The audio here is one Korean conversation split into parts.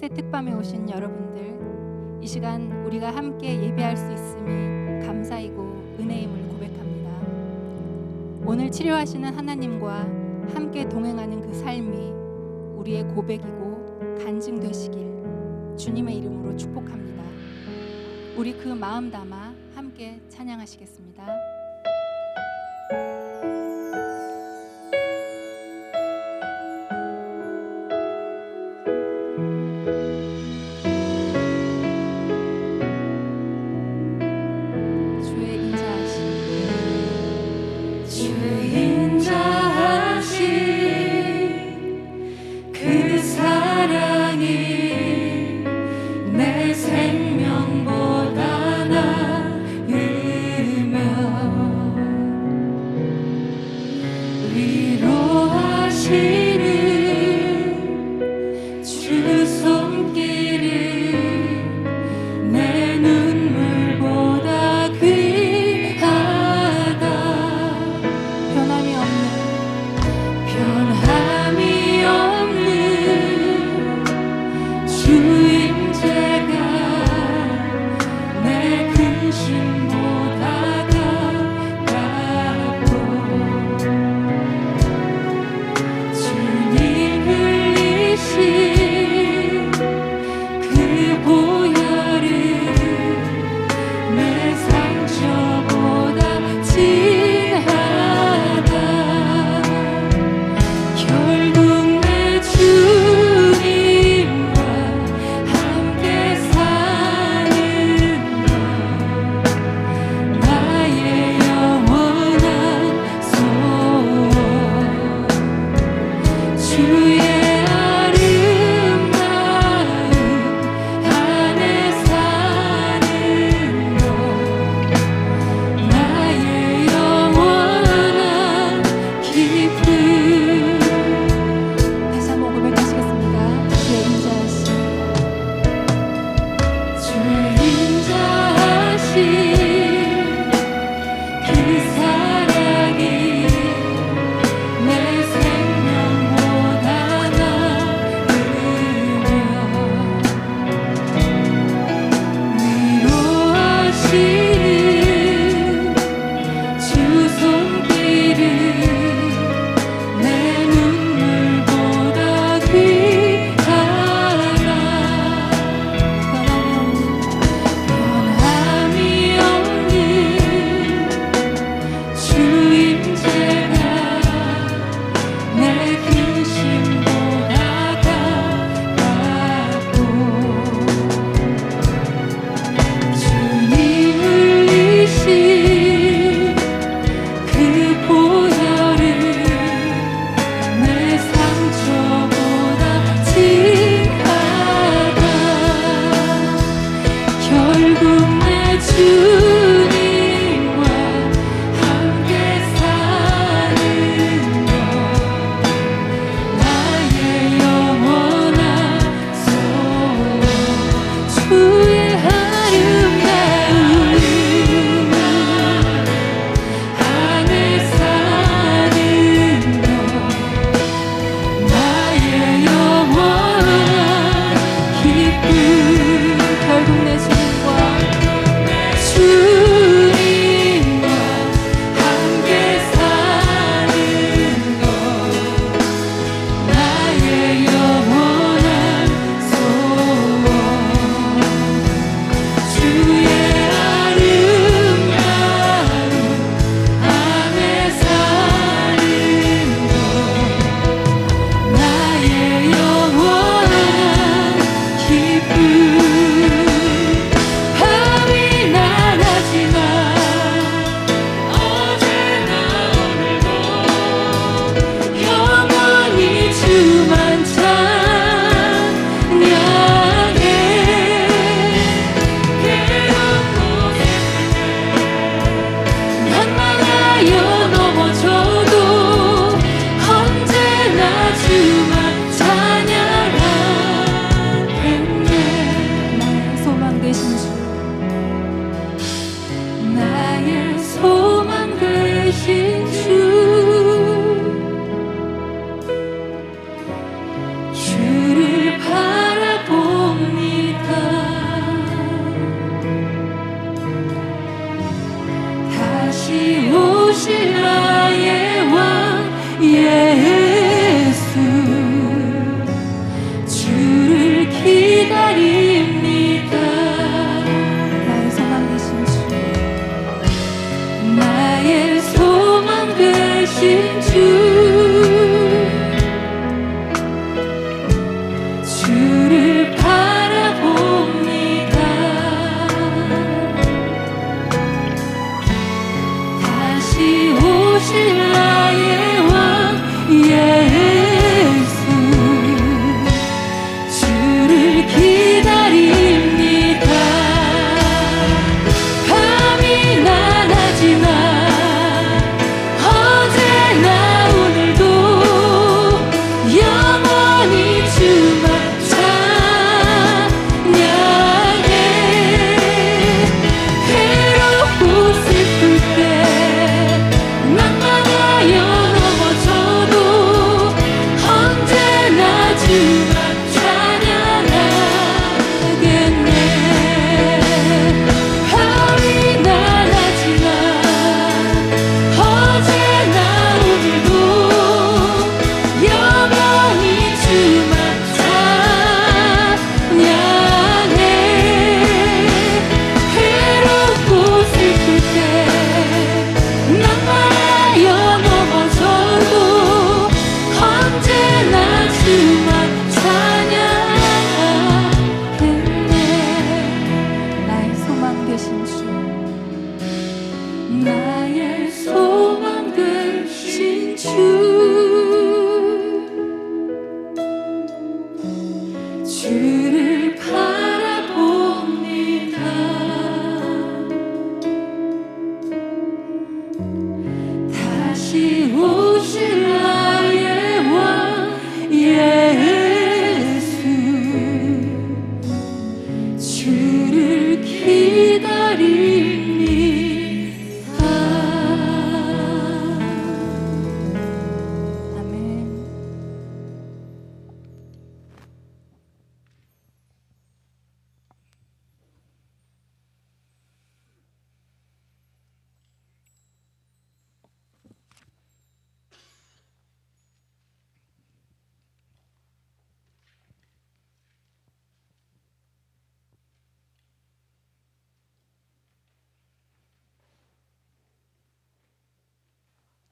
셋째 특밤에 오신 여러분들, 이 시간 우리가 함께 예배할 수 있음이 감사이고 은혜임을 고백합니다. 오늘 치료하시는 하나님과 함께 동행하는 그 삶이 우리의 고백이고 간증되시길 주님의 이름으로 축복합니다. 우리 그 마음 담아 함께 찬양하시겠습니다.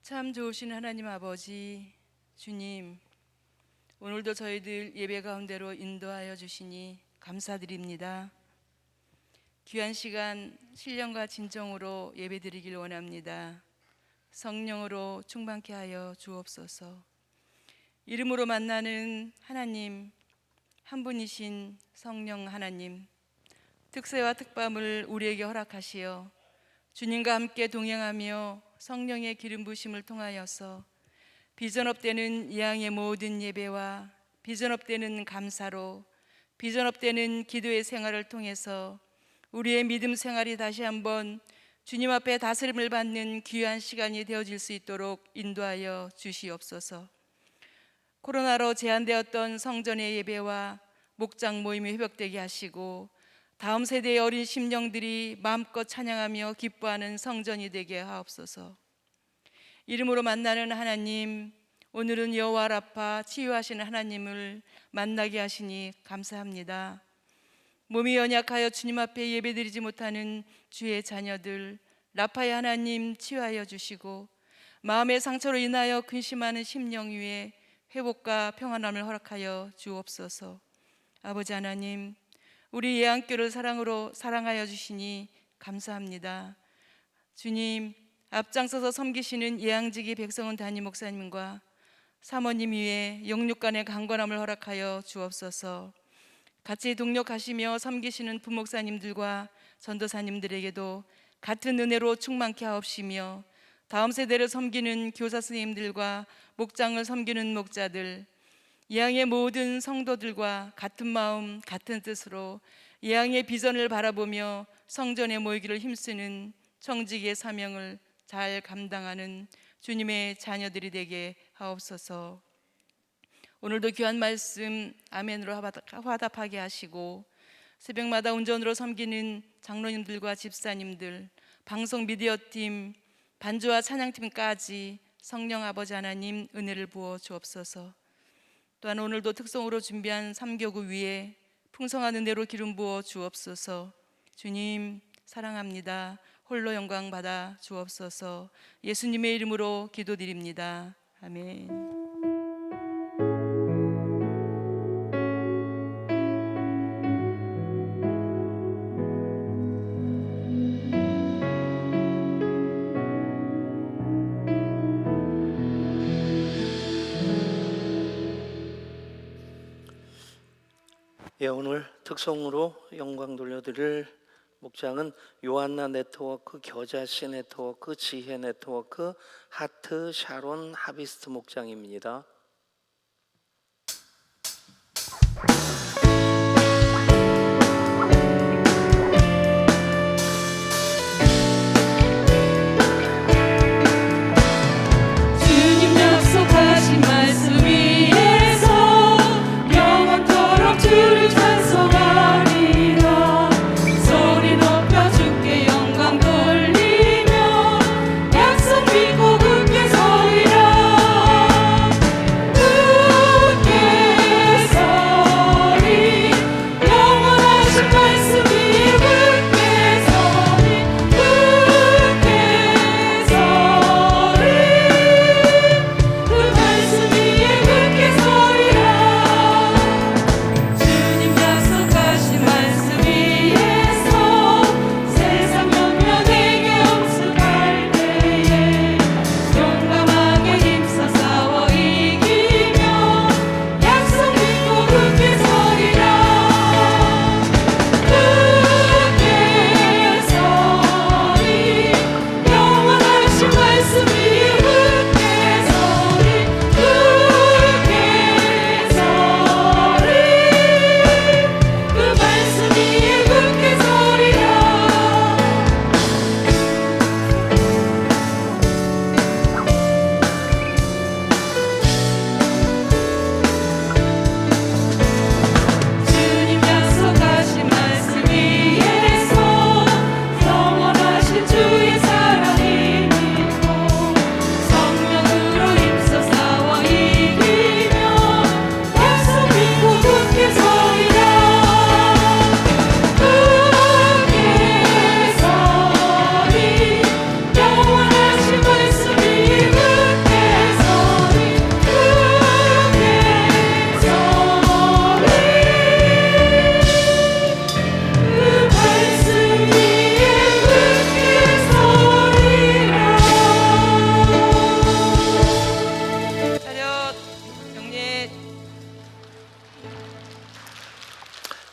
참 좋으신 하나님 아버지, 주님, 오늘도 저희들 예배 가운데로 인도하여 주시니 감사드립니다. 귀한 시간 신령과 진정으로 예배드리길 원합니다. 성령으로 충만케 하여 주옵소서. 이름으로 만나는 하나님, 한 분이신 성령 하나님, 특세와 특밤을 우리에게 허락하시어 주님과 함께 동행하며 성령의 기름 부심을 통하여서 비전업되는 이 양의 모든 예배와 비전업되는 감사로 비전업되는 기도의 생활을 통해서 우리의 믿음 생활이 다시 한번 주님 앞에 다스림을 받는 귀한 시간이 되어질 수 있도록 인도하여 주시옵소서. 코로나로 제한되었던 성전의 예배와 목장 모임이 회복되게 하시고 다음 세대의 어린 심령들이 마음껏 찬양하며 기뻐하는 성전이 되게 하옵소서. 이름으로 만나는 하나님, 오늘은 여호와 라파 치유하시는 하나님을 만나게 하시니 감사합니다. 몸이 연약하여 주님 앞에 예배드리지 못하는 주의 자녀들, 라파의 하나님 치유하여 주시고 마음의 상처로 인하여 근심하는 심령 위에 회복과 평안함을 허락하여 주옵소서. 아버지 하나님, 우리 예안교를 사랑으로 사랑하여 주시니 감사합니다. 주님, 앞장서서 섬기시는 예양직이 백성은 담임 목사님과 사모님 위에 영육간의 강건함을 허락하여 주옵소서. 같이 동력하시며 섬기시는 부목사님들과 전도사님들에게도 같은 은혜로 충만케 하옵시며 다음 세대를 섬기는 교사 선생님들과 목장을 섬기는 목자들, 예양의 모든 성도들과 같은 마음 같은 뜻으로 예양의 비전을 바라보며 성전에 모이기를 힘쓰는 청직의 사명을 잘 감당하는 주님의 자녀들이 되게 하옵소서. 오늘도 귀한 말씀 아멘으로 화답하게 하시고 새벽마다 운전으로 섬기는 장로님들과 집사님들, 방송 미디어팀, 반주와 찬양팀까지 성령 아버지 하나님 은혜를 부어 주옵소서. 또한 오늘도 특송으로 준비한 3교구 위에 풍성한 은혜로 기름 부어 주옵소서. 주님 사랑합니다. 홀로 영광 받아 주옵소서. 예수님의 이름으로 기도드립니다. 아멘. 예, 오늘 특송으로 영광 돌려드릴 목장은 요한나 네트워크, 겨자씨 네트워크, 지혜 네트워크, 하트 샤론 하비스트 목장입니다. 주님 약속하신 말씀 위에서 영원토록 주를 찬송하리라. 소리 높여 주께 영광 돌리며 약속 믿고 굳게 서리라.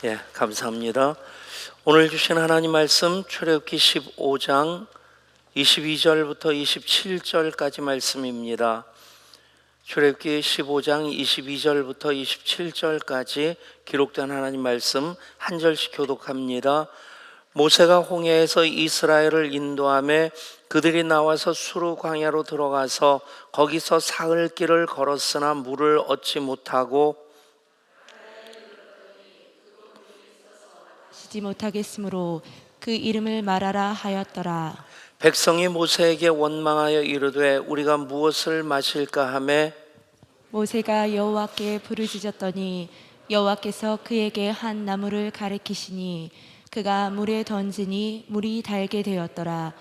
예, 감사합니다. 오늘 주신 하나님 말씀 출애굽기 15장 22절부터 27절까지 말씀입니다. 출애굽기 15장 22절부터 27절까지 기록된 하나님 말씀 한 절씩 교독합니다. 모세가 홍해에서 이스라엘을 인도하며 그들이 나와서 수르 광야로 들어가서 거기서 사흘 길을 걸었으나 물을 얻지 못하고 시지 못하겠으므로 그 이름을 말하라 하였더라. 백성이 모세에게 원망하여 이르되 우리가 무엇을 마실까 하매 모세가 여호와께 부르짖었더니 여호와께서 그에게 한 나무를 가리키시니 그가 물에 던지니 물이 달게 되었더라.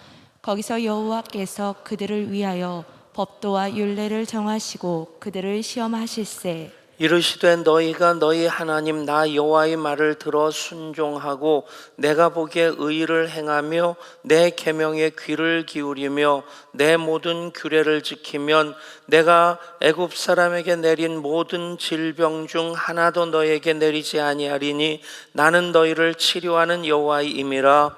거기서 여호와께서 그들을 위하여 법도와 율례를 정하시고 그들을 시험하실세. 이르시되 너희가 너희 하나님 나 여호와의 말을 들어 순종하고 내가 보기에 의를 행하며 내 계명에 귀를 기울이며 내 모든 규례를 지키면 내가 애굽 사람에게 내린 모든 질병 중 하나도 너에게 내리지 아니하리니 나는 너희를 치료하는 여호와임이라.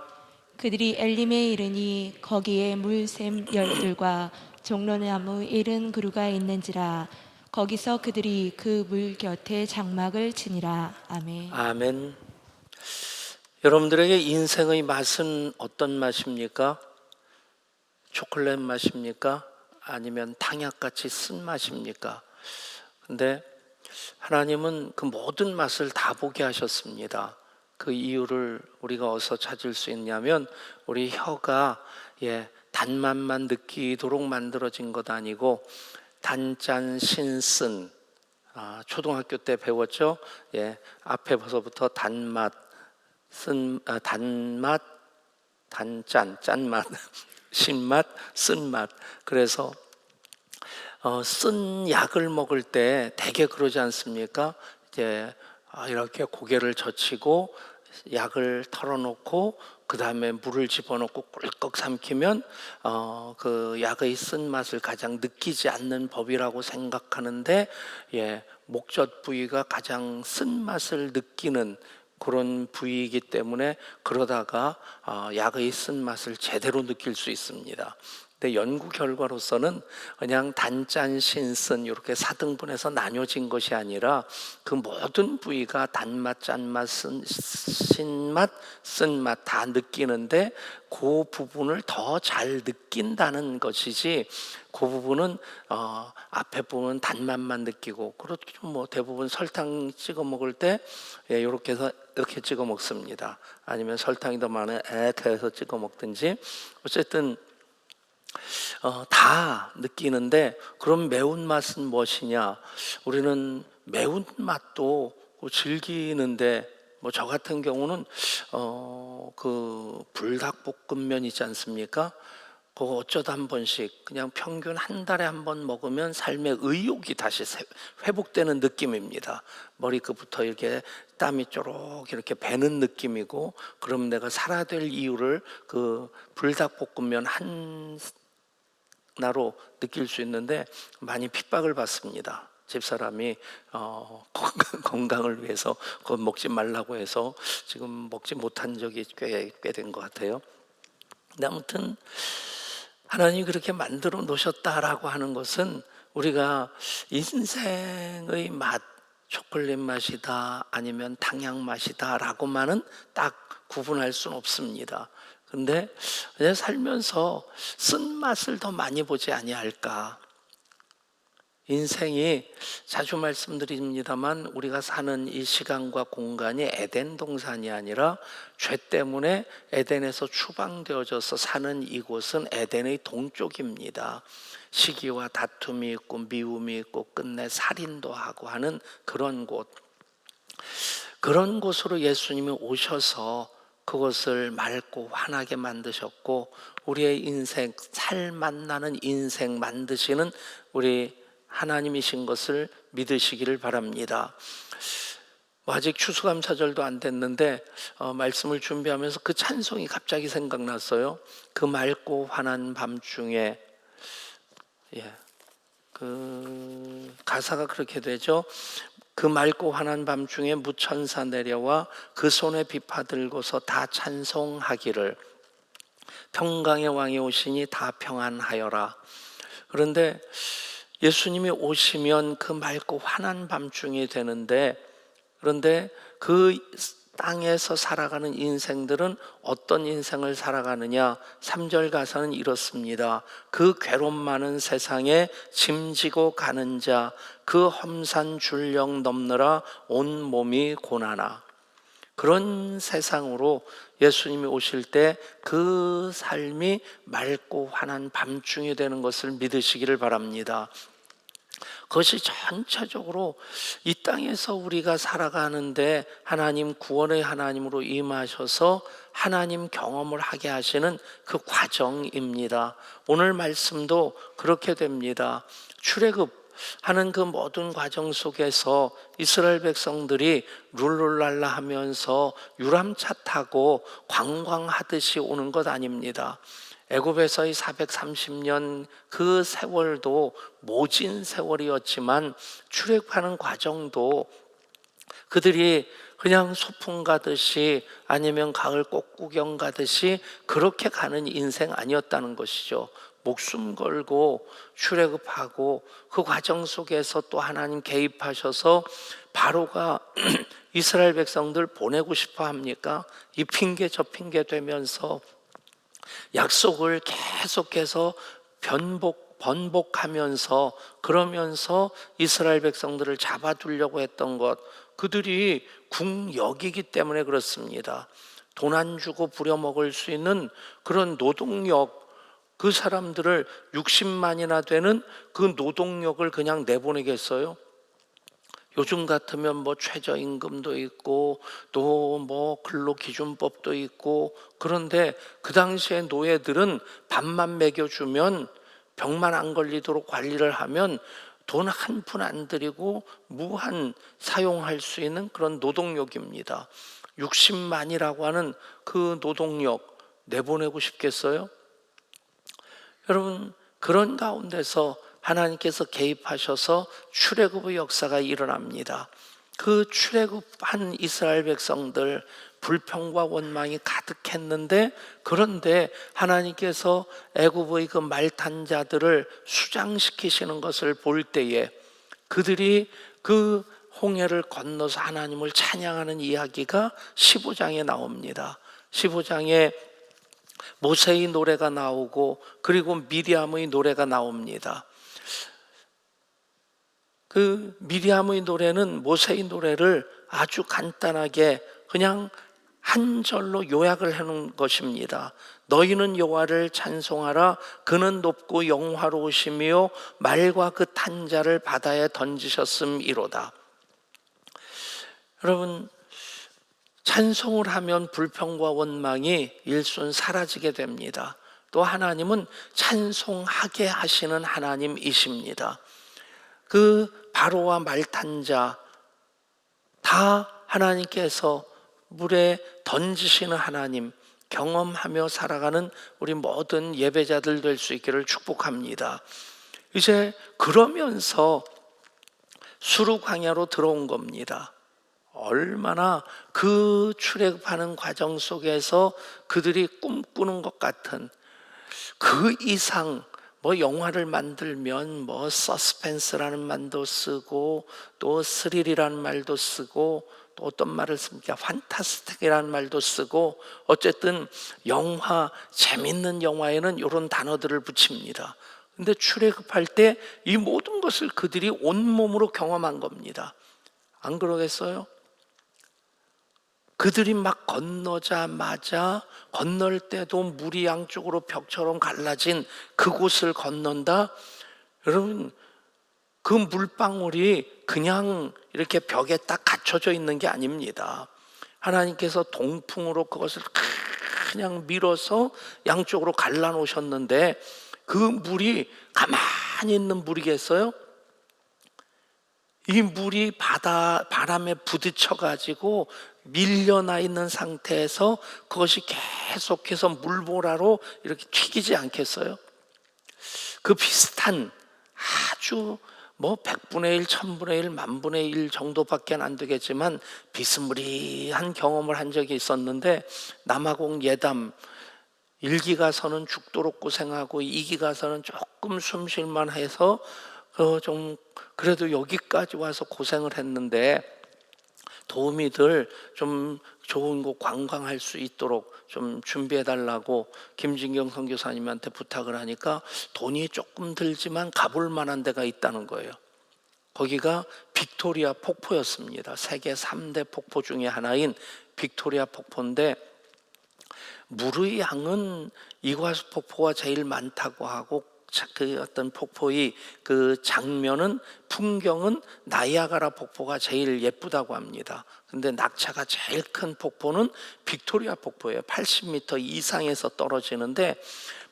그들이 엘림에 이르니 거기에 물샘 열둘과 종로나무 70그루가 있는지라. 거기서 그들이 그 물 곁에 장막을 치니라. 아멘. 아멘. 여러분들에게 인생의 맛은 어떤 맛입니까? 초콜릿 맛입니까? 아니면 탕약같이 쓴 맛입니까? 근데 하나님은 그 모든 맛을 다 보게 하셨습니다. 그 이유를 우리가 어디서 찾을 수 있냐면 우리 혀가 단맛만 느끼도록 만들어진 것 아니고 단짠 신쓴, 초등학교 때 배웠죠. 앞에 버서부터 단맛, 단맛, 단짠, 짠맛, 신맛, 쓴맛. 그래서 쓴 약을 먹을 때 되게 그러지 않습니까? 이렇게 고개를 젖히고 약을 털어놓고 그 다음에 물을 집어넣고 꿀꺽 삼키면 그 약의 쓴맛을 가장 느끼지 않는 법이라고 생각하는데 목젖 부위가 가장 쓴맛을 느끼는 그런 부위이기 때문에 그러다가 약의 쓴맛을 제대로 느낄 수 있습니다. 근데 연구 결과로서는 그냥 단짠 신쓴 이렇게 4등분해서 나뉘어진 것이 아니라 그 모든 부위가 단맛, 짠맛, 신맛, 쓴맛 다 느끼는데 그 부분을 더 잘 느낀다는 것이지 그 부분은 앞에 부분은 단맛만 느끼고 그렇죠. 뭐 대부분 설탕 찍어 먹을 때 이렇게 해서 이렇게 찍어 먹습니다. 아니면 설탕이 더 많은 이렇게 해서 찍어 먹든지 어쨌든 다 느끼는데 그럼 매운맛은 무엇이냐? 우리는 매운맛도 즐기는데 뭐 저 같은 경우는 그 불닭볶음면 있지 않습니까? 그거 어쩌다 한 번씩 그냥 평균 한 달에 한 번 먹으면 삶의 의욕이 다시 회복되는 느낌입니다. 머리끝부터 이렇게 땀이 쪼록 이렇게 배는 느낌이고 그럼 내가 살아야 될 이유를 그 불닭볶음면 하나로 느낄 수 있는데 많이 핍박을 받습니다. 집사람이 건강을 위해서 그거 먹지 말라고 해서 지금 먹지 못한 적이 꽤 된 것 같아요. 근데 아무튼 하나님이 그렇게 만들어 놓으셨다라고 하는 것은 우리가 인생의 맛, 초콜릿 맛이다 아니면 탕약 맛이다 라고만은 딱 구분할 수는 없습니다. 근데 그냥 살면서 쓴맛을 더 많이 보지 아니할까. 인생이 자주 말씀드립니다만 우리가 사는 이 시간과 공간이 에덴 동산이 아니라 죄 때문에 에덴에서 추방되어져서 사는 이곳은 에덴의 동쪽입니다. 시기와 다툼이 있고 미움이 있고 끝내 살인도 하고 하는 그런 곳. 그런 곳으로 예수님이 오셔서 그것을 맑고 환하게 만드셨고 우리의 인생, 살맛 나는 인생 만드시는 우리 하나님이신 것을 믿으시기를 바랍니다. 아직 추수감사절도 안 됐는데 말씀을 준비하면서 그 찬송이 갑자기 생각났어요. 그 맑고 환한 밤중에 그 가사가 그렇게 되죠. 그 맑고 환한 밤중에 무천사 내려와 그 손에 비파 들고서 다 찬송하기를 평강의 왕이 오시니 다 평안하여라. 그런데 예수님이 오시면 그 맑고 환한 밤중이 되는데, 그런데 그 땅에서 살아가는 인생들은 어떤 인생을 살아가느냐? 3절 가서는 이렇습니다. 그 괴로움 많은 세상에 짐지고 가는 자, 그 험산 줄령 넘느라 온 몸이 고나나. 그런 세상으로 예수님이 오실 때 그 삶이 맑고 환한 밤중이 되는 것을 믿으시기를 바랍니다. 그것이 전체적으로 이 땅에서 우리가 살아가는데 하나님 구원의 하나님으로 임하셔서 하나님 경험을 하게 하시는 그 과정입니다. 오늘 말씀도 그렇게 됩니다. 출애굽하는 그 모든 과정 속에서 이스라엘 백성들이 룰루랄라 하면서 유람차 타고 관광하듯이 오는 것 아닙니다. 애굽에서의 430년 그 세월도 모진 세월이었지만 출애굽하는 과정도 그들이 그냥 소풍 가듯이 아니면 가을 꽃구경 가듯이 그렇게 가는 인생 아니었다는 것이죠. 목숨 걸고 출애굽하고 그 과정 속에서 또 하나님 개입하셔서 바로가 이스라엘 백성들 보내고 싶어 합니까? 이 핑계 저 핑계 되면서 약속을 계속해서 번복하면서 그러면서 이스라엘 백성들을 잡아두려고 했던 것, 그들이 국역이기 때문에 그렇습니다. 돈 안 주고 부려먹을 수 있는 그런 노동력, 그 사람들을 60만이나 되는 그 노동력을 그냥 내보내겠어요? 요즘 같으면 뭐 최저임금도 있고 또 뭐 근로기준법도 있고, 그런데 그 당시에 노예들은 밥만 먹여주면 병만 안 걸리도록 관리를 하면 돈 한 푼 안 들이고 무한 사용할 수 있는 그런 노동력입니다. 60만이라고 하는 그 노동력 내보내고 싶겠어요? 여러분, 그런 가운데서 하나님께서 개입하셔서 출애굽의 역사가 일어납니다. 그 출애굽한 이스라엘 백성들 불평과 원망이 가득했는데, 그런데 하나님께서 애굽의 그 말탄 자들을 수장시키시는 것을 볼 때에 그들이 그 홍해를 건너서 하나님을 찬양하는 이야기가 15장에 나옵니다. 15장에 모세의 노래가 나오고 그리고 미리암의 노래가 나옵니다. 그 미리암의 노래는 모세의 노래를 아주 간단하게 그냥 한 절로 요약을 해놓은 것입니다. 너희는 여호와를 찬송하라. 그는 높고 영화로우시며 말과 그 탄 자를 바다에 던지셨음이로다. 여러분, 찬송을 하면 불평과 원망이 일순 사라지게 됩니다. 또 하나님은 찬송하게 하시는 하나님이십니다. 그 바로와 말탄 자 다 하나님께서 물에 던지시는 하나님 경험하며 살아가는 우리 모든 예배자들 될 수 있기를 축복합니다. 이제 그러면서 수르 광야로 들어온 겁니다. 얼마나 그 출애굽하는 과정 속에서 그들이 꿈꾸는 것 같은 그 이상, 뭐 영화를 만들면 뭐 서스펜스라는 말도 쓰고 또 스릴이라는 말도 쓰고 또 어떤 말을 씁니까? 판타스틱이라는 말도 쓰고, 어쨌든 영화, 재밌는 영화에는 이런 단어들을 붙입니다. 근데 출애굽할 때 이 모든 것을 그들이 온몸으로 경험한 겁니다. 안 그러겠어요? 그들이 막 건너자마자 건널 때도 물이 양쪽으로 벽처럼 갈라진 그곳을 건넌다. 여러분, 그 물방울이 그냥 이렇게 벽에 딱 갇혀져 있는 게 아닙니다. 하나님께서 동풍으로 그것을 그냥 밀어서 양쪽으로 갈라놓으셨는데 그 물이 가만히 있는 물이겠어요? 이 물이 바람에 부딪혀가지고 밀려나 있는 상태에서 그것이 계속해서 물보라로 이렇게 튀기지 않겠어요? 그 비슷한 아주 뭐 100분의 1, 1000분의 1, 만분의 1 정도밖에 안 되겠지만 비스무리한 경험을 한 적이 있었는데, 남아공 예담 1기 가서는 죽도록 고생하고 2기 가서는 조금 숨 쉴만 해서 좀 그래도 여기까지 와서 고생을 했는데, 도우미들 좀 좋은 곳 관광할 수 있도록 좀 준비해 달라고 김진경 선교사님한테 부탁을 하니까 돈이 조금 들지만 가볼 만한 데가 있다는 거예요. 거기가 빅토리아 폭포였습니다. 세계 3대 폭포 중에 하나인 빅토리아 폭포인데, 물의 양은 이과수 폭포가 제일 많다고 하고, 그 어떤 폭포의 그 장면은, 풍경은 나이아가라 폭포가 제일 예쁘다고 합니다. 근데 낙차가 제일 큰 폭포는 빅토리아 폭포예요. 80m 이상에서 떨어지는데,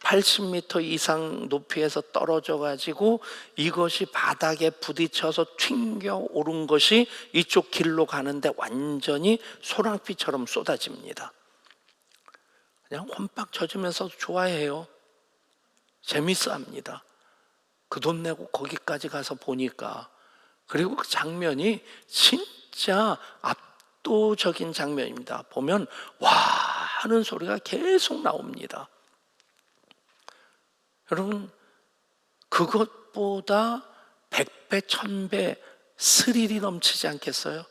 80m 이상 높이에서 떨어져 가지고 이것이 바닥에 부딪혀서 튕겨 오른 것이 이쪽 길로 가는데 완전히 소랑비처럼 쏟아집니다. 그냥 혼빡 젖으면서도 좋아해요. 재밌어 합니다. 그 돈 내고 거기까지 가서 보니까. 그리고 그 장면이 진짜 압도적인 장면입니다. 보면 와 하는 소리가 계속 나옵니다. 여러분, 그것보다 100배, 1000배 스릴이 넘치지 않겠어요?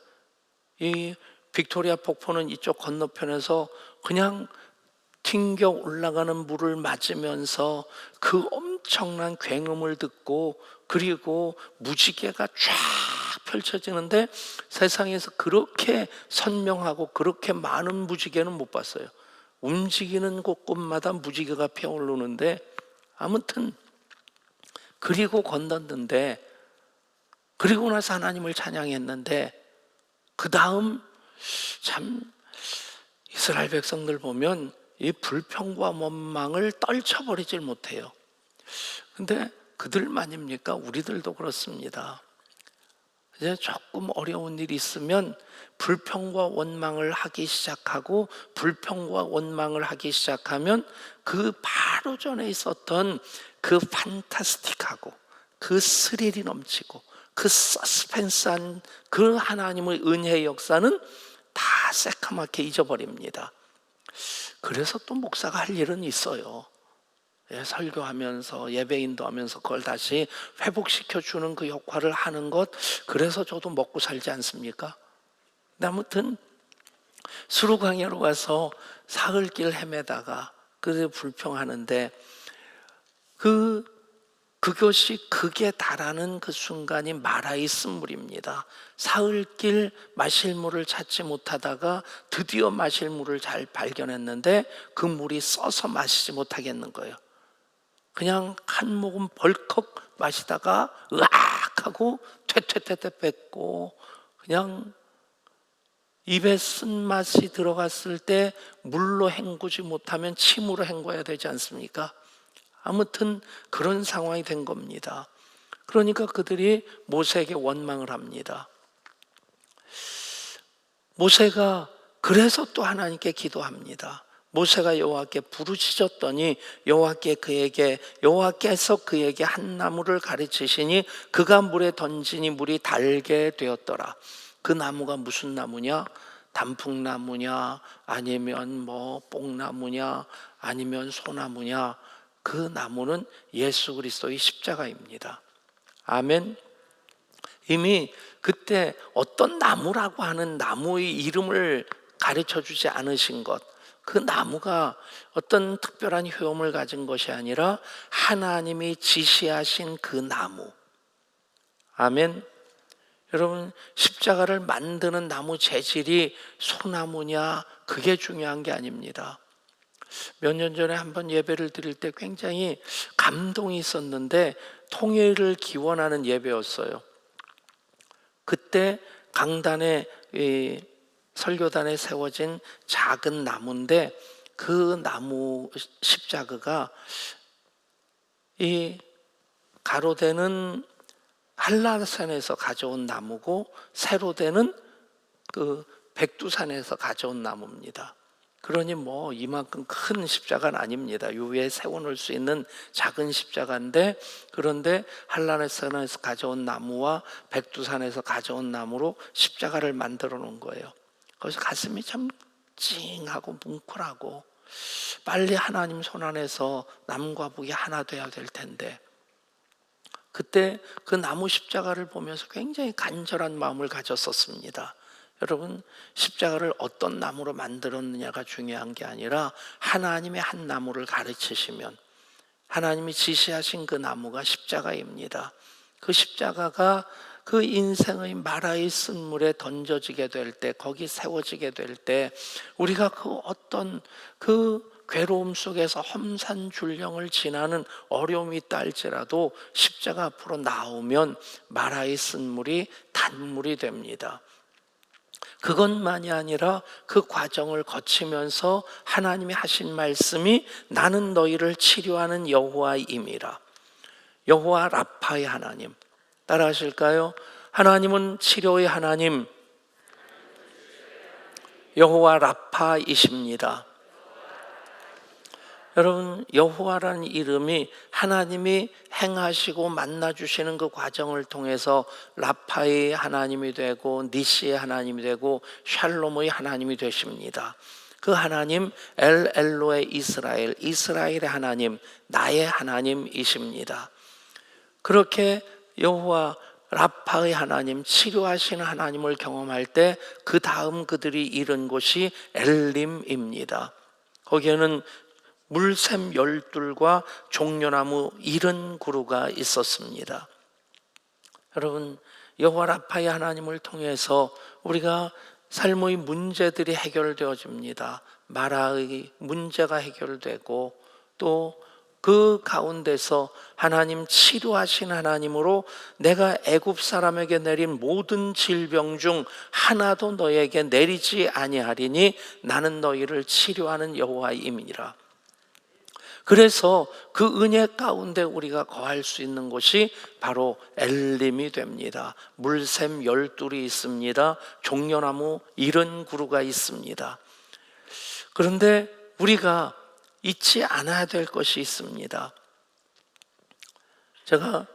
이 빅토리아 폭포는 이쪽 건너편에서 그냥 튕겨 올라가는 물을 맞으면서 그 엄청난 굉음을 듣고, 그리고 무지개가 쫙 펼쳐지는데 세상에서 그렇게 선명하고 그렇게 많은 무지개는 못 봤어요. 움직이는 곳곳마다 무지개가 피어오르는데, 아무튼 그리고 건넜는데, 그리고 나서 하나님을 찬양했는데, 그 다음 참 이스라엘 백성들 보면 이 불평과 원망을 떨쳐버리질 못해요. 근데 그들만입니까? 우리들도 그렇습니다. 이제 조금 어려운 일이 있으면 불평과 원망을 하기 시작하고, 불평과 원망을 하기 시작하면 그 바로 전에 있었던 그 판타스틱하고 그 스릴이 넘치고 그 서스펜스한 그 하나님의 은혜의 역사는 다 새카맣게 잊어버립니다. 그래서 또 목사가 할 일은 있어요. 설교하면서 예배 인도하면서 그걸 다시 회복시켜주는 그 역할을 하는 것. 그래서 저도 먹고 살지 않습니까? 근데 아무튼 수루광야로 가서 사흘길 헤매다가 그들 불평하는데, 그것이 극에 달하는 그 순간이 마라의 쓴물입니다. 사흘길 마실 물을 찾지 못하다가 드디어 마실 물을 잘 발견했는데 그 물이 써서 마시지 못하겠는 거예요. 그냥 한 모금 벌컥 마시다가 으악 하고 퇴퇴퇴퇴 뱉고, 그냥 입에 쓴맛이 들어갔을 때 물로 헹구지 못하면 침으로 헹궈야 되지 않습니까? 아무튼 그런 상황이 된 겁니다. 그러니까 그들이 모세에게 원망을 합니다. 모세가 그래서 또 하나님께 기도합니다. 모세가 여호와께 부르짖었더니 여호와께서 그에게 한 나무를 가르치시니 그가 물에 던지니 물이 달게 되었더라. 그 나무가 무슨 나무냐? 단풍나무냐, 아니면 뭐 뽕나무냐, 아니면 소나무냐? 그 나무는 예수 그리스도의 십자가입니다. 아멘. 이미 그때 어떤 나무라고 하는 나무의 이름을 가르쳐 주지 않으신 것, 그 나무가 어떤 특별한 효험을 가진 것이 아니라 하나님이 지시하신 그 나무. 아멘. 여러분, 십자가를 만드는 나무 재질이 소나무냐, 그게 중요한 게 아닙니다. 몇 년 전에 한번 예배를 드릴 때 굉장히 감동이 있었는데, 통일을 기원하는 예배였어요. 그때 강단에 설교단에 세워진 작은 나무인데, 그 나무 십자가가 이 가로대는 한라산에서 가져온 나무고, 세로대는 그 백두산에서 가져온 나무입니다. 그러니 뭐 이만큼 큰 십자가는 아닙니다. 요 위에 세워놓을 수 있는 작은 십자가인데, 그런데 한라산에서 가져온 나무와 백두산에서 가져온 나무로 십자가를 만들어 놓은 거예요. 거기서 가슴이 참 찡하고 뭉클하고, 빨리 하나님 손 안에서 남과 북이 하나 돼야 될 텐데, 그때 그 나무 십자가를 보면서 굉장히 간절한 마음을 가졌었습니다. 여러분, 십자가를 어떤 나무로 만들었느냐가 중요한 게 아니라 하나님의 한 나무를 가르치시면 하나님이 지시하신 그 나무가 십자가입니다. 그 십자가가 그 인생의 마라의 쓴물에 던져지게 될 때, 거기 세워지게 될 때, 우리가 그 어떤 그 괴로움 속에서 험산줄령을 지나는 어려움이 있다 할지라도 십자가 앞으로 나오면 마라의 쓴물이 단물이 됩니다. 그것만이 아니라 그 과정을 거치면서 하나님이 하신 말씀이 나는 너희를 치료하는 여호와임이라. 여호와 라파의 하나님, 따라 하실까요? 하나님은 치료의 하나님, 여호와 라파이십니다. 여러분, 여호와라는 이름이 하나님이 행하시고 만나주시는 그 과정을 통해서 라파의 하나님이 되고 니시의 하나님이 되고 샬롬의 하나님이 되십니다. 그 하나님 엘로의 이스라엘, 이스라엘의 하나님, 나의 하나님이십니다. 그렇게 여호와 라파의 하나님, 치료하시는 하나님을 경험할 때 그 다음 그들이 이른 곳이 엘림입니다. 거기에는 물샘 12과 종려나무 70그루가 있었습니다. 여러분, 여호와 라파의 하나님을 통해서 우리가 삶의 문제들이 해결되어집니다. 마라의 문제가 해결되고, 또 그 가운데서 하나님 치료하신 하나님으로 내가 애굽 사람에게 내린 모든 질병 중 하나도 너에게 내리지 아니하리니 나는 너희를 치료하는 여호와임이니라. 그래서 그 은혜 가운데 우리가 거할 수 있는 곳이 바로 엘림이 됩니다. 물샘 12이 있습니다. 종려나무 70그루가 있습니다. 그런데 우리가 잊지 않아야 될 것이 있습니다. 제가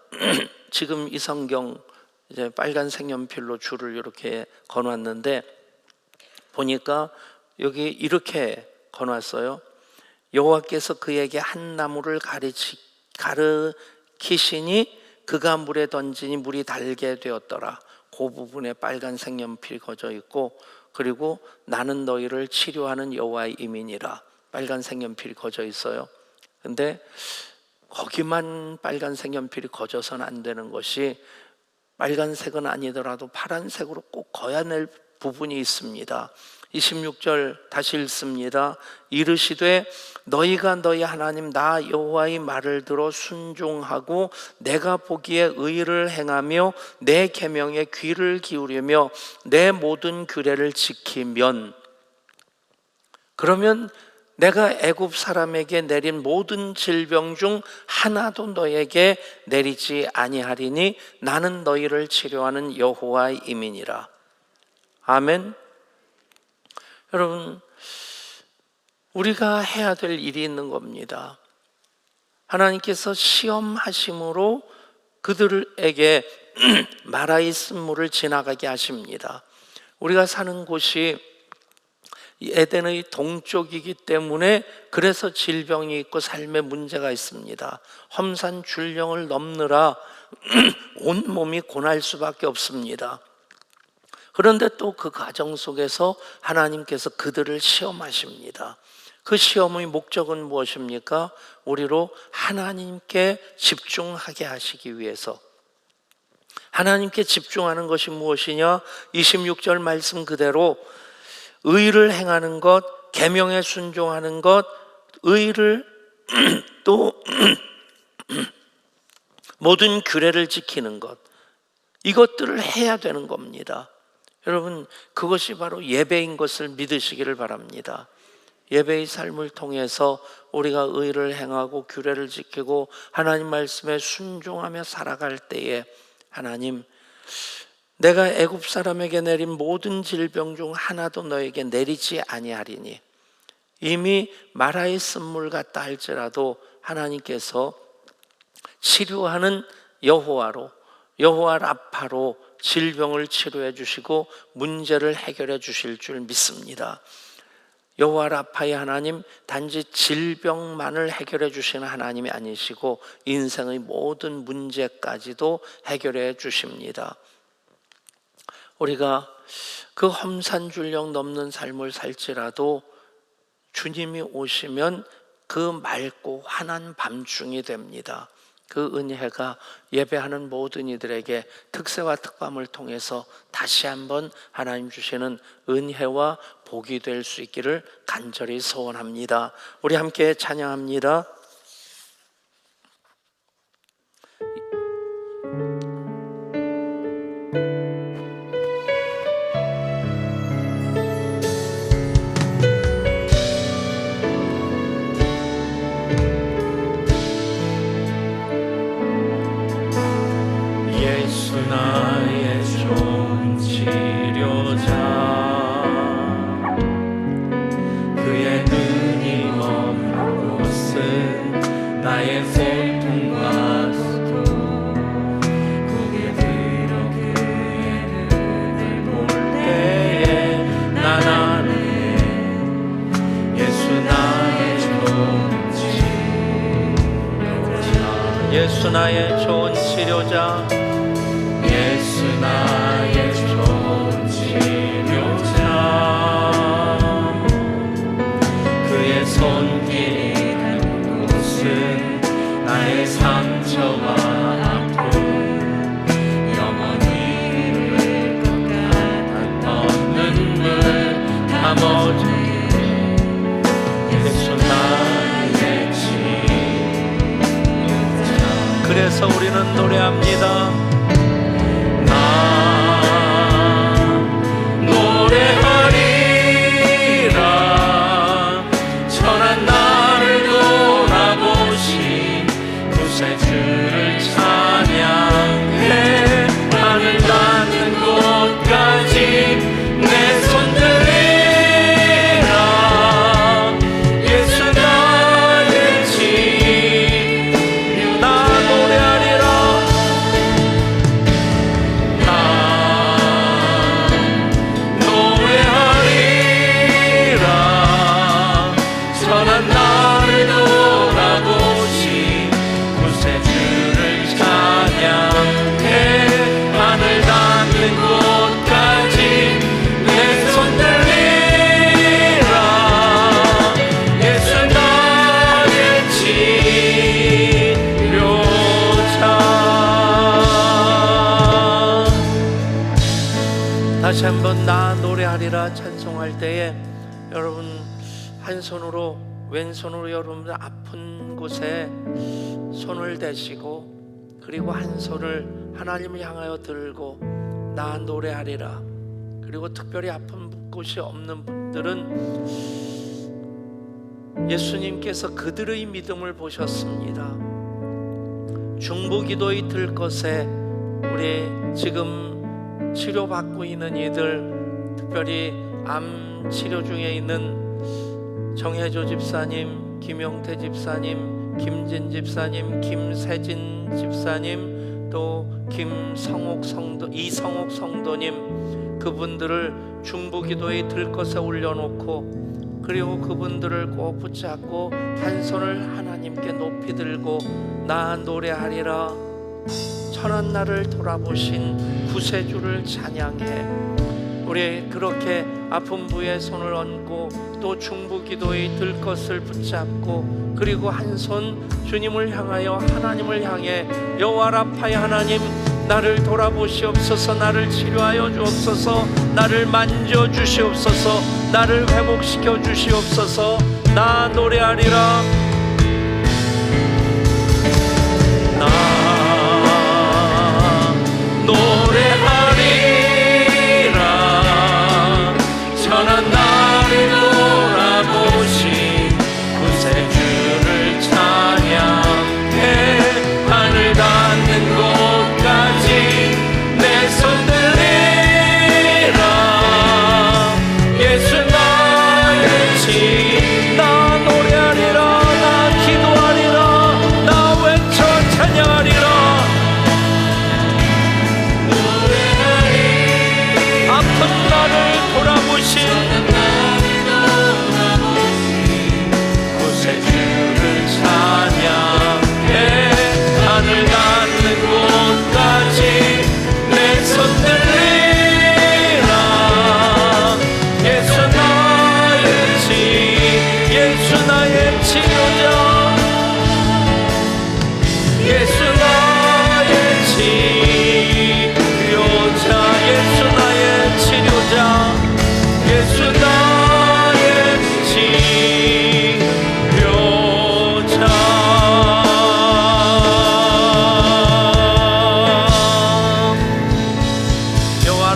지금 이 성경 이제 빨간 색연필로 줄을 이렇게 거놨는데, 보니까 여기 이렇게 거놨어요. 여호와께서 그에게 한 나무를 가르치시니 그가 물에 던지니 물이 달게 되었더라. 그 부분에 빨간 색연필이 거져 있고, 그리고 나는 너희를 치료하는 여호와의 이민이라 빨간 색연필이 거져 있어요. 근데 거기만 빨간 색연필이 거져서는 안 되는 것이, 빨간색은 아니더라도 파란색으로 꼭 거야 낼 부분이 있습니다. 26절 다시 읽습니다. 이르시되 너희가 너희 하나님 나 여호와의 말을 들어 순종하고 내가 보기에 의를 행하며 내 계명에 귀를 기울이며 내 모든 규례를 지키면, 그러면 내가 애굽 사람에게 내린 모든 질병 중 하나도 너에게 내리지 아니하리니 나는 너희를 치료하는 여호와임이니라. 아멘. 여러분, 우리가 해야 될 일이 있는 겁니다. 하나님께서 시험하심으로 그들에게 마라의 쓴물을 지나가게 하십니다. 우리가 사는 곳이 에덴의 동쪽이기 때문에 그래서 질병이 있고 삶의 문제가 있습니다. 험산줄령을 넘느라 온몸이 고날 수밖에 없습니다. 그런데 또 그 과정 속에서 하나님께서 그들을 시험하십니다. 그 시험의 목적은 무엇입니까? 우리로 하나님께 집중하게 하시기 위해서. 하나님께 집중하는 것이 무엇이냐? 26절 말씀 그대로 의를 행하는 것, 계명에 순종하는 것, 의를 또 모든 규례를 지키는 것, 이것들을 해야 되는 겁니다. 여러분, 그것이 바로 예배인 것을 믿으시기를 바랍니다. 예배의 삶을 통해서 우리가 의를 행하고 규례를 지키고 하나님 말씀에 순종하며 살아갈 때에 하나님, 내가 애굽 사람에게 내린 모든 질병 중 하나도 너에게 내리지 아니하리니, 이미 마라의 쓴물 같다 할지라도 하나님께서 치료하는 여호와 라파로 질병을 치료해 주시고 문제를 해결해 주실 줄 믿습니다. 여호와 라파의 하나님, 단지 질병만을 해결해 주시는 하나님이 아니시고 인생의 모든 문제까지도 해결해 주십니다. 우리가 그 험산줄령 넘는 삶을 살지라도 주님이 오시면 그 맑고 환한 밤중이 됩니다. 그 은혜가 예배하는 모든 이들에게 특세와 특감을 통해서 다시 한번 하나님 주시는 은혜와 복이 될 수 있기를 간절히 소원합니다. 우리 함께 찬양합니다. 예수 나의 좋은 치료자, 그의 눈이 머문 곳은 나의 고통과 수도, 고개 들어 그의 눈을 볼 때에 난 아네. 예수 나의 좋은 치료자, 예수 나의 좋은 치료자, 예수 나의 좋은 치료자, 그의 손길이 닿는 곳은 나의 상처와 아픔, 영원히 흘릴 것 같았던 눈물 다 멎게. 예수 나의 치료자. 그래서 우리는 노래합니다. 노래하리라. 천한 나를 돌아보신 구세주를 찬양해. 하늘 닿는 곳까지 내 손 들리라. 예수 나의 치료. 나 노래하리라. 노래하리라. 천한 나를 돌아보신 구세주를 찬양해. 하늘 닿는 곳까지 내 손 들리라. 예수 나의 치료자. 다시 한번 나 노래하리라 찬송할 때에 여러분 한 손으로 왼손으로 여러분들 아픈 곳에 손을 대시고 그리고 한 손을 하나님을 향하여 들고 나 노래하리라. 그리고 특별히 아픈 곳이 없는 분들은 예수님께서 그들의 믿음을 보셨습니다. 중보기도의 들것에 우리 지금 치료받고 있는 이들, 특별히 암 치료 중에 있는 정혜조 집사님, 김용태 집사님, 김진 집사님, 김세진 집사님, 또 김성옥 성도, 이성옥 성도님, 그분들을 중보기도의 들것에 올려놓고 그리고 그분들을 꼭 붙잡고 한 손을 하나님께 높이 들고 나 노래하리라. 천한 나를 돌아보신 구세주를 찬양해. 우리 그렇게 아픈 부에 손을 얹고 또 중보기도의 들것을 붙잡고 그리고 한 손 주님을 향하여 하나님을 향해 여호와 라파의 하나님, 나를 돌아보시옵소서. 나를 치료하여 주옵소서. 나를 만져 주시옵소서. 나를 회복시켜 주시옵소서. 나 노래하리라. 나 노래하리라. 천한 나를 돌아보신 구세주를 찬양해. 하늘 닿는 곳까지 내 손 들리라. 예수 나의 치료자.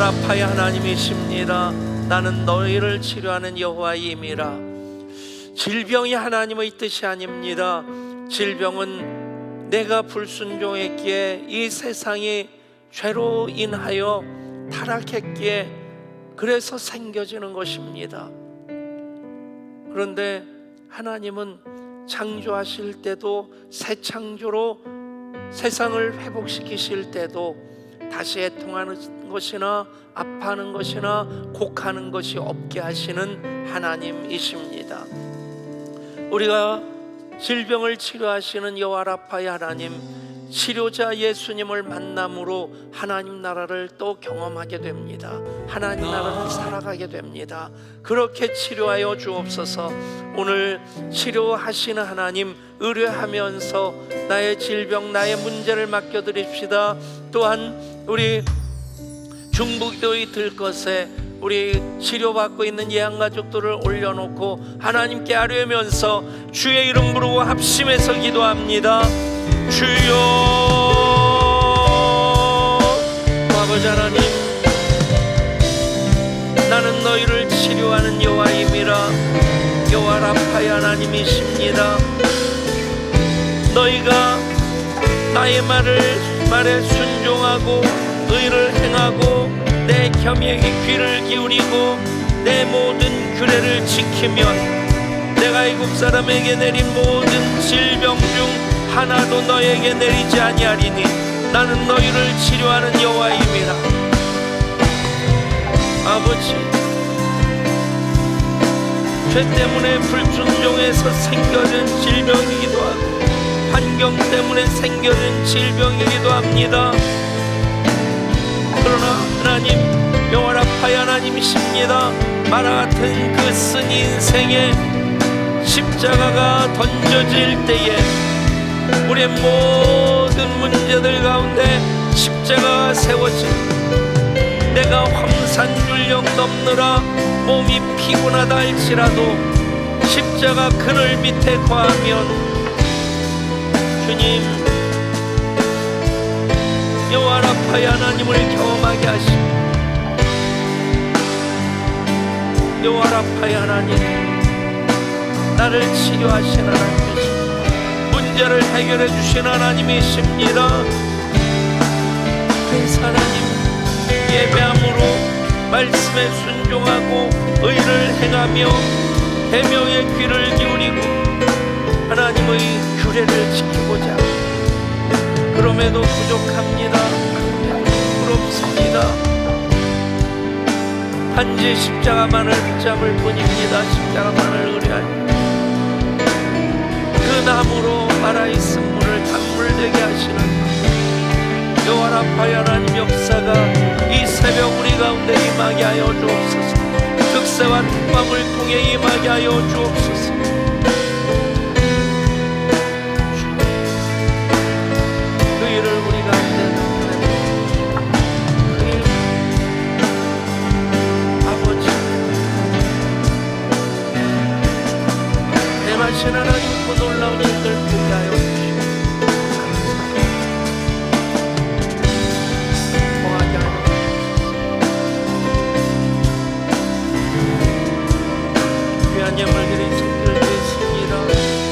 라파의 하나님이십니다. 나는 너희를 치료하는 여호와임이라. 질병이 하나님의 뜻이 아닙니다. 질병은 내가 불순종했기에 이 세상이 죄로 인하여 타락했기에 그래서 생겨지는 것입니다. 그런데 하나님은 창조하실 때도 새 창조로 세상을 회복시키실 때도 다시 애통하는 것이나 아파하는 것이나 곡하는 것이 없게 하시는 하나님이십니다. 우리가 질병을 치료하시는 여호와 라파의 하나님, 치료자 예수님을 만남으로 하나님 나라를 또 경험하게 됩니다. 하나님 나라를 살아가게 됩니다. 그렇게 치료하여 주옵소서. 오늘 치료하시는 하나님 의뢰하면서 나의 질병, 나의 문제를 맡겨드립시다. 또한 우리 중부교회 들것에 우리 치료받고 있는 예양가족들을 올려놓고 하나님께 아뢰면서 주의 이름 부르고 합심해서 기도합니다. 주여, 아버지 하나님, 나는 너희를 치료하는 여호와임이라. 여호와 라파의 하나님이십니다. 너희가 나의 말에 순종하고 의를 행하고 내 겸양에 귀를 기울이고 내 모든 규례를 지키면 내가 애굽 사람에게 내린 모든 질병 중 하나도 너에게 내리지 아니하리니 나는 너희를 치료하는 여호와임이라. 아버지, 죄 때문에 불순종해서 생겨진 질병이기도 하고 환경 때문에 생겨진 질병이기도 합니다. 그러나 하나님, 여호와 라파의 하나님이십니다. 마라 같은 그 쓴 인생에 십자가가 던져질 때에 우리의 모든 문제들 가운데 십자가가 세워진, 내가 황산율령 넘느라 몸이 피곤하다 할지라도 십자가 그늘 밑에 거하면 주님, 여호와 라파의 하나님을 경험하게 하시고 여호와 라파의 하나님, 나를 치료하신 하나님이십니다. 문제를 해결해 주신 하나님이십니다. 그래서 하나님, 예배함으로 말씀에 순종하고 의를 행하며 계명의 귀를 기울이고 하나님의 규례를 지키고자 그럼에도 부족합니다. 부럽습니다. 단지 십자가만을 붙잡을 뿐입니다. 십자가만을 의뢰하니 그 나무로 말아있은 물을 단물되게 하시는 여호와 라파의 하나님 역사가 이 새벽 우리 가운데 임하게 하여 주옵소서. 특세와 특광을 통해 임하게 하여 주옵소서. 그 일을 우리 가운데 나타내주옵소서. 그 일, 아버지, 대마신 하나님 그 놀라운 일들 보게 하여 주옵소서. 예물 드린 손들 드리십니다.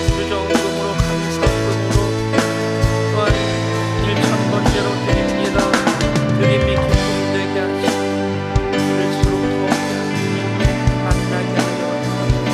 주정금으로 감사금으로 또한 1,000번째로 드립니다. 드림이 기쁨 되게 하시고 들을수록 부럽게 하시며 만나게 하여 주옵소서.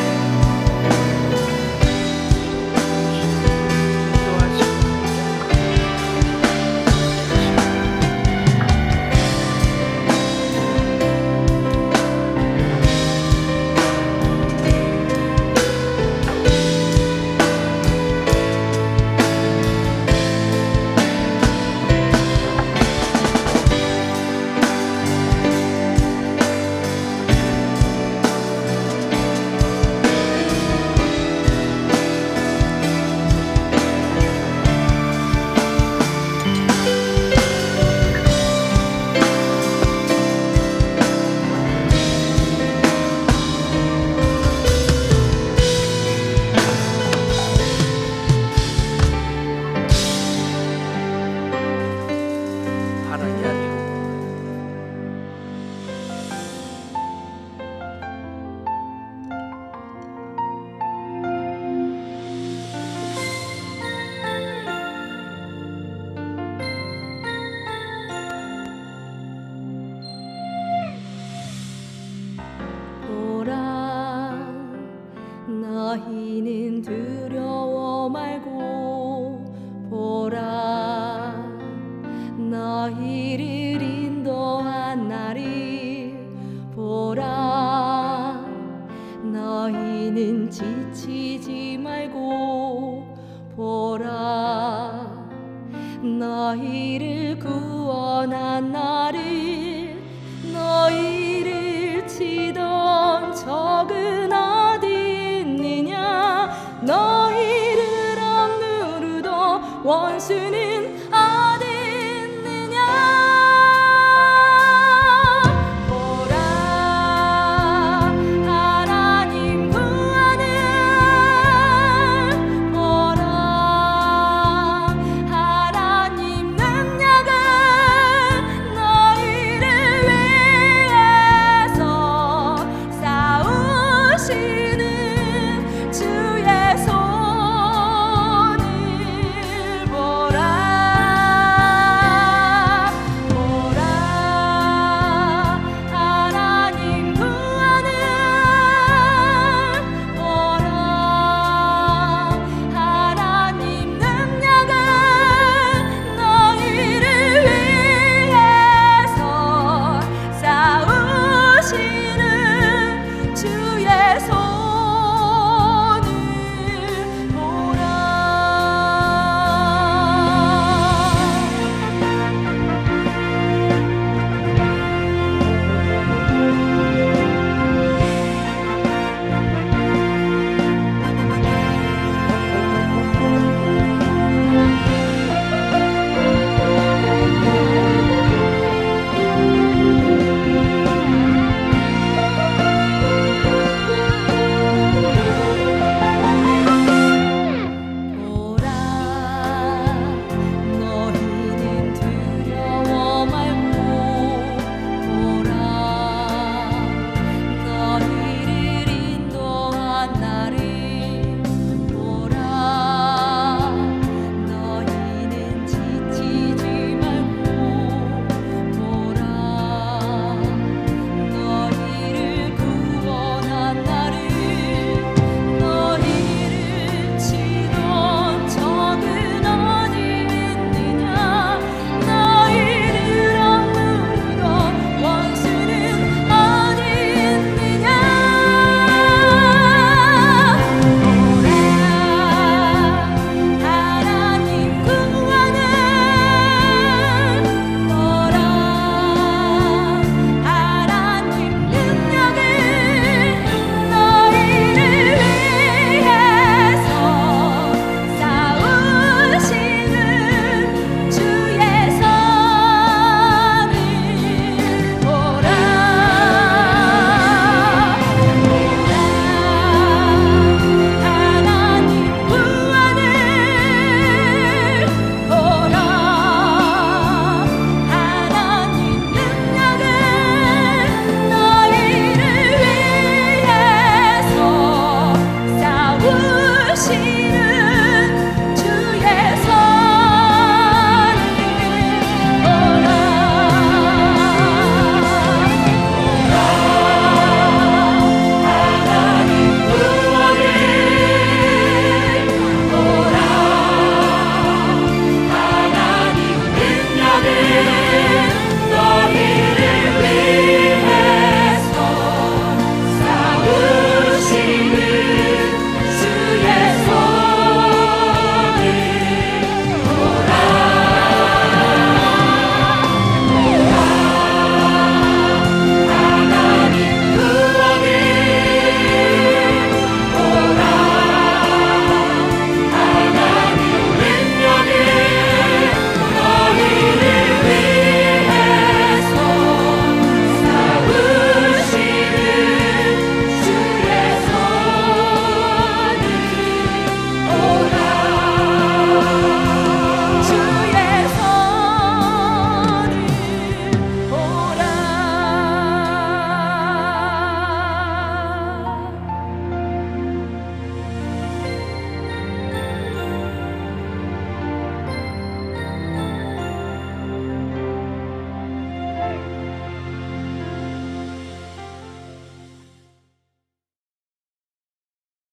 지치지 말고 보라 너희를 구원한 나를 너희를 치던 적은 어디 있느냐 너희를 억누르던 원수는